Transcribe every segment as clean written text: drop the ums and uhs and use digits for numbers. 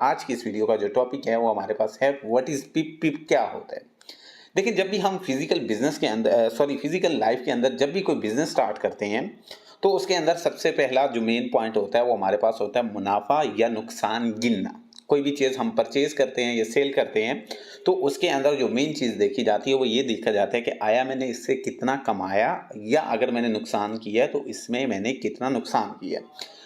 आज की इस वीडियो का जो टॉपिक है वो हमारे पास है व्हाट इज पिप। पिप क्या होता है? देखिए, जब भी हम फिजिकल बिजनेस के अंदर फिजिकल लाइफ के अंदर जब भी कोई बिजनेस स्टार्ट करते हैं तो उसके अंदर सबसे पहला जो मेन पॉइंट होता है वो हमारे पास होता है मुनाफा या नुकसान गिनना। कोई भी चीज़ हम परचेज करते हैं या सेल करते हैं तो उसके अंदर जो मेन चीज़ देखी जाती है वो ये देखा जाता है कि आया मैंने इससे कितना कमाया, या अगर मैंने नुकसान किया है तो इसमें मैंने कितना नुकसान किया।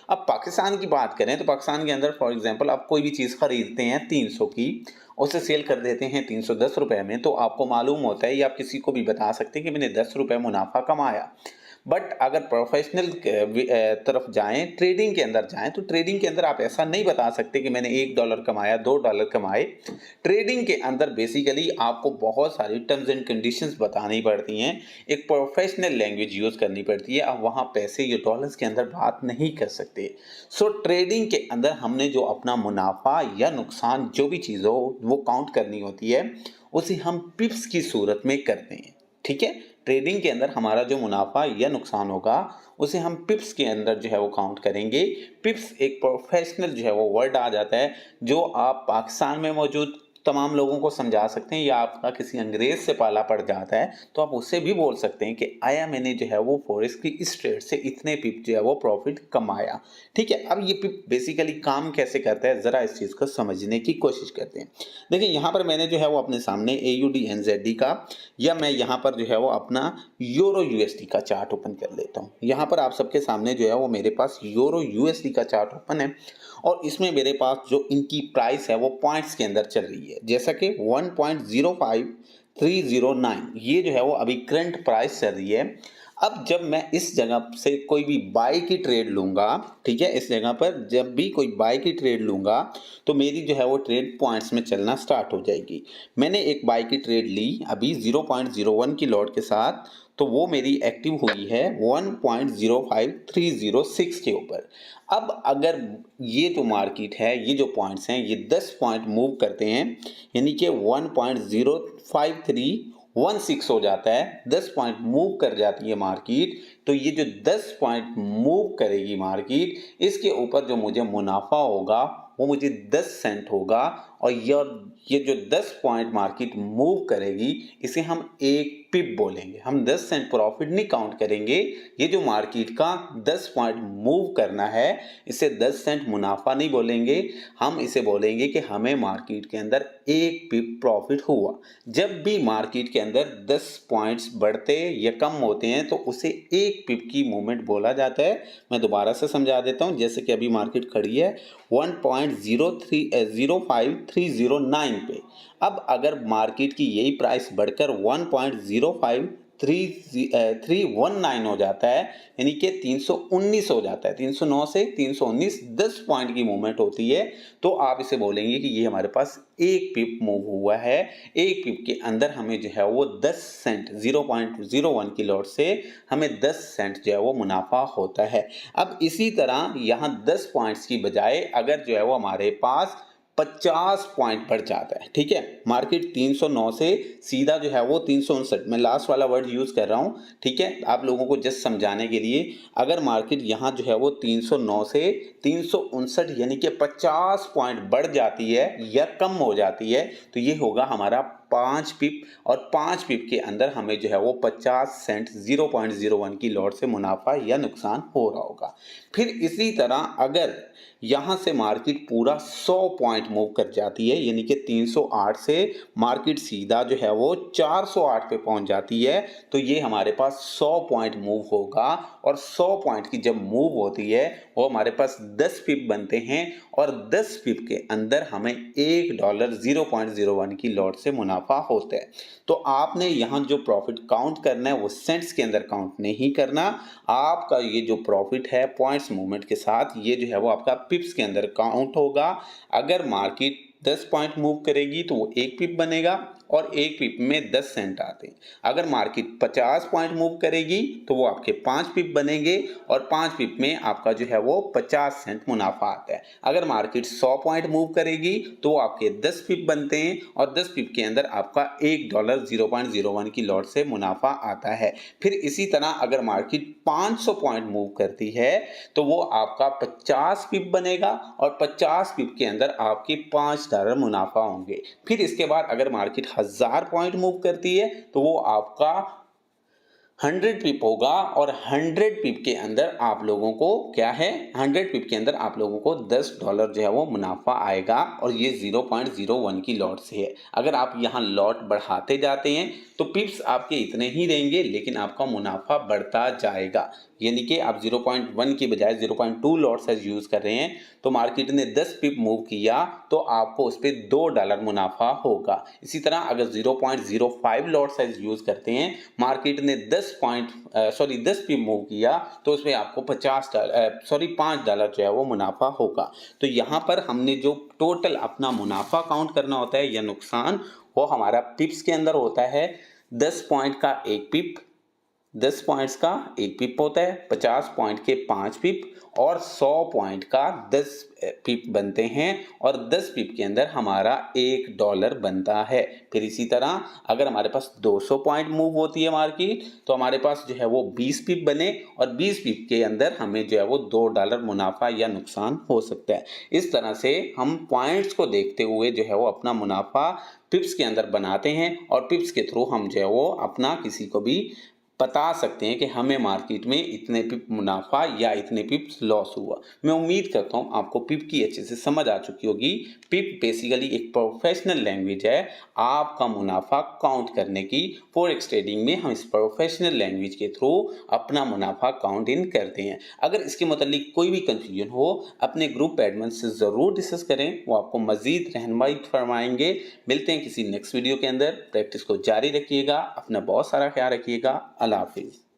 अब पाकिस्तान की बात करें तो पाकिस्तान के अंदर फॉर एग्जांपल आप कोई भी चीज़ खरीदते हैं 300 की, उसे सेल कर देते हैं 310 रुपए में, तो आपको मालूम होता है या आप किसी को भी बता सकते हैं कि मैंने 10 रुपए मुनाफा कमाया। बट अगर प्रोफेशनल तरफ जाएं, ट्रेडिंग के अंदर जाएं, तो ट्रेडिंग के अंदर आप ऐसा नहीं बता सकते कि मैंने $1 कमाया, $2 कमाए। ट्रेडिंग के अंदर बेसिकली आपको बहुत सारी टर्म्स एंड कंडीशंस बतानी पड़ती हैं, एक प्रोफेशनल लैंग्वेज यूज करनी पड़ती है। आप वहाँ पैसे या डॉलर्स के अंदर बात नहीं कर सकते। सो ट्रेडिंग के अंदर हमने जो अपना मुनाफा या नुकसान जो भी चीज़ हो वो काउंट करनी होती है, उसे हम पिप्स की सूरत में करते हैं। ठीक है, ट्रेडिंग के अंदर हमारा जो मुनाफा या नुकसान होगा उसे हम पिप्स के अंदर जो है वो काउंट करेंगे। पिप्स एक प्रोफेशनल जो है वो वर्ड आ जाता है, जो आप पाकिस्तान में मौजूद तमाम लोगों को समझा सकते हैं, या आपका किसी अंग्रेज से पाला पड़ जाता है तो आप उससे भी बोल सकते हैं कि आया मैंने जो है वो फॉरेक्स की इस ट्रेड से इतने पिप जो है वो प्रॉफिट कमाया। ठीक है, अब ये पिप बेसिकली काम कैसे करता है जरा इस चीज़ को समझने की कोशिश करते हैं। देखिए, यहाँ पर मैंने जो है वो अपने सामने AUD NZD का, या मैं यहाँ पर जो है वो अपना यूरो USD का चार्ट ओपन कर लेता हूँ। यहाँ पर आप सबके सामने जो है वो मेरे पास यूरो USD का चार्ट ओपन है, और इसमें मेरे पास जो इनकी प्राइस है वो पॉइंट्स के अंदर चल रही है, जैसा कि 1.05309 ये जो है वो अभी करंट प्राइस चल रही है। अब जब मैं इस जगह से कोई भी बाय की ट्रेड लूंगा, ठीक है, इस जगह पर जब भी कोई बाय की ट्रेड लूंगा तो मेरी जो है वो ट्रेड पॉइंट्स में चलना स्टार्ट हो जाएगी। मैंने एक बाय की ट्रेड ली अभी 0.01 की लॉट के साथ, तो वो मेरी एक्टिव हुई है 1.05306 के ऊपर। अब अगर ये जो मार्केट है, ये जो पॉइंट्स हैं, ये 10 पॉइंट मूव करते हैं, यानी कि 1.05316 हो जाता है, 10 पॉइंट मूव कर जाती है मार्केट, तो ये जो 10 पॉइंट मूव करेगी मार्केट, इसके ऊपर जो मुझे मुनाफा होगा वो मुझे 10 सेंट होगा। और ये जो 10 पॉइंट मार्केट मूव करेगी इसे हम एक पिप बोलेंगे। हम 10 सेंट प्रॉफिट नहीं काउंट करेंगे, ये जो मार्केट का 10 पॉइंट मूव करना है इसे 10 सेंट मुनाफा नहीं बोलेंगे, हम इसे बोलेंगे कि हमें मार्केट के अंदर एक पिप प्रॉफिट हुआ। जब भी मार्केट के अंदर 10 पॉइंट्स बढ़ते या कम होते हैं तो उसे एक पिप की मूवमेंट बोला जाता है। मैं दोबारा से समझा देता हूं, जैसे कि अभी मार्केट खड़ी है 1.05309 पे। अब अगर मार्केट की यही प्राइस बढ़कर 1.05319 हो जाता है, यानी कि 319 हो जाता है, 309 से 319 10 पॉइंट की मूवमेंट होती है, तो आप इसे बोलेंगे कि ये हमारे पास एक पिप मूव हुआ है। एक पिप के अंदर हमें जो है वो 10 सेंट 0.01 की लॉट से हमें 10 सेंट जो है वो मुनाफा होता है। अब इसी तरह यहाँ 10 पॉइंट्स की बजाय अगर जो है वो हमारे पास 50 पॉइंट बढ़ जाता है, ठीक है, मार्केट 309 से सीधा जो है वो 359, मैं लास्ट वाला वर्ड यूज कर रहा हूं, ठीक है, आप लोगों को जस्ट समझाने के लिए। अगर मार्केट यहाँ जो है वो 309 से 359 यानी कि 50 पॉइंट बढ़ जाती है या कम हो जाती है तो ये होगा हमारा 5 पिप, और 5 पिप के अंदर हमें जो है वो 50 सेंट 0.01 की लॉट से मुनाफा या नुकसान हो रहा होगा। फिर इसी तरह अगर यहाँ से मार्केट पूरा 100 पॉइंट मूव कर जाती है, यानी कि 308 से मार्केट सीधा जो है वो 408 पे पहुंच जाती है, तो ये हमारे पास 100 पॉइंट मूव होगा। और 100 पॉइंट की जब मूव होती है वो हमारे पास 10 पिप बनते हैं, और 10 पिप के अंदर हमें $1 0.01 की लॉट से मुनाफा होता है। तो आपने यहाँ जो प्रॉफिट काउंट करना है वो सेंट्स के अंदर काउंट नहीं करना। आपका ये जो प्रॉफिट है पॉइंट्स मूवमेंट के साथ ये जो है वो आपका पिप्स के अंदर काउंट होगा। अगर मार्केट 10 पॉइंट मूव करेगी तो वो एक पिप बनेगा, और एक पिप में 10 सेंट आते हैं। अगर मार्केट 50 पॉइंट मूव करेगी तो वो आपके 5 पिप बनेंगे और 5 पिप में आपका जो है वो 50 सेंट मुनाफा आता है। अगर मार्केट 100 पॉइंट मूव करेगी तो वो आपके 10 पिप बनते हैं और 10 पिप के अंदर आपका $1 0.01 की लॉट से मुनाफा आता है। फिर इसी तरह अगर मार्केट 500 पॉइंट मूव करती है तो वो आपका 50 पिप बनेगा और 50 पिप के अंदर आपके $5 मुनाफा होंगे। फिर इसके बाद अगर मार्केट 1000 पॉइंट मूव करती है तो वो आपका 100 पिप होगा और 100 पिप के अंदर आप लोगों को क्या है, 100 पिप के अंदर आप लोगों को $10 जो है वो मुनाफा आएगा और ये 0.01 की लॉट से है। अगर आप यहाँ लॉट बढ़ाते जाते हैं तो पिप्स आपके इतने ही रहेंगे लेकिन आपका मुनाफा बढ़ता जाएगा। यानी कि आप 0.1 की बजाय 0.2 लॉट साइज यूज कर रहे हैं तो मार्केट ने 10 पिप मूव किया तो आपको उस पर $2 मुनाफा होगा। इसी तरह अगर 0.05 लॉट साइज यूज करते हैं, मार्केट ने 10 पिप मूव किया तो उसमें आपको $5 जो है वो मुनाफा होगा। तो यहाँ पर हमने जो टोटल अपना मुनाफा काउंट करना होता है या नुकसान, वो हमारा पिप्स के अंदर होता है। 10 पॉइंट का एक पिप, 10 पॉइंट्स का एक पिप होता है, 50 पॉइंट के 5 पिप और 100 पॉइंट का 10 पिप बनते हैं और 10 पिप के अंदर हमारा $1 बनता है। फिर इसी तरह अगर हमारे पास 200 पॉइंट मूव होती है मार्केट तो हमारे पास जो है वो 20 पिप बने और 20 पिप के अंदर हमें जो है वो $2 मुनाफा या नुकसान हो सकता है। इस तरह से हम पॉइंट्स को देखते हुए जो है वो अपना मुनाफा पिप्स के अंदर बनाते हैं और पिप्स के थ्रू हम जो है वो अपना किसी को भी बता सकते हैं कि हमें मार्केट में इतने पिप मुनाफा या इतने पिप लॉस हुआ। मैं उम्मीद करता हूं आपको पिप की अच्छे से समझ आ चुकी होगी। पिप बेसिकली एक प्रोफेशनल लैंग्वेज है आपका मुनाफा काउंट करने की। फॉरेक्स ट्रेडिंग में हम इस प्रोफेशनल लैंग्वेज के थ्रू अपना मुनाफा काउंट इन करते हैं। अगर इसके मतलब कोई भी कंफ्यूजन हो अपने ग्रुप एडमिन से ज़रूर डिस्कस करें, वो आपको मजीद रहनुमाई फरमाएंगे। मिलते हैं किसी नेक्स्ट वीडियो के अंदर। प्रैक्टिस को जारी रखिएगा, अपना बहुत सारा ख्याल रखिएगा। अल्लाह हाफिज़।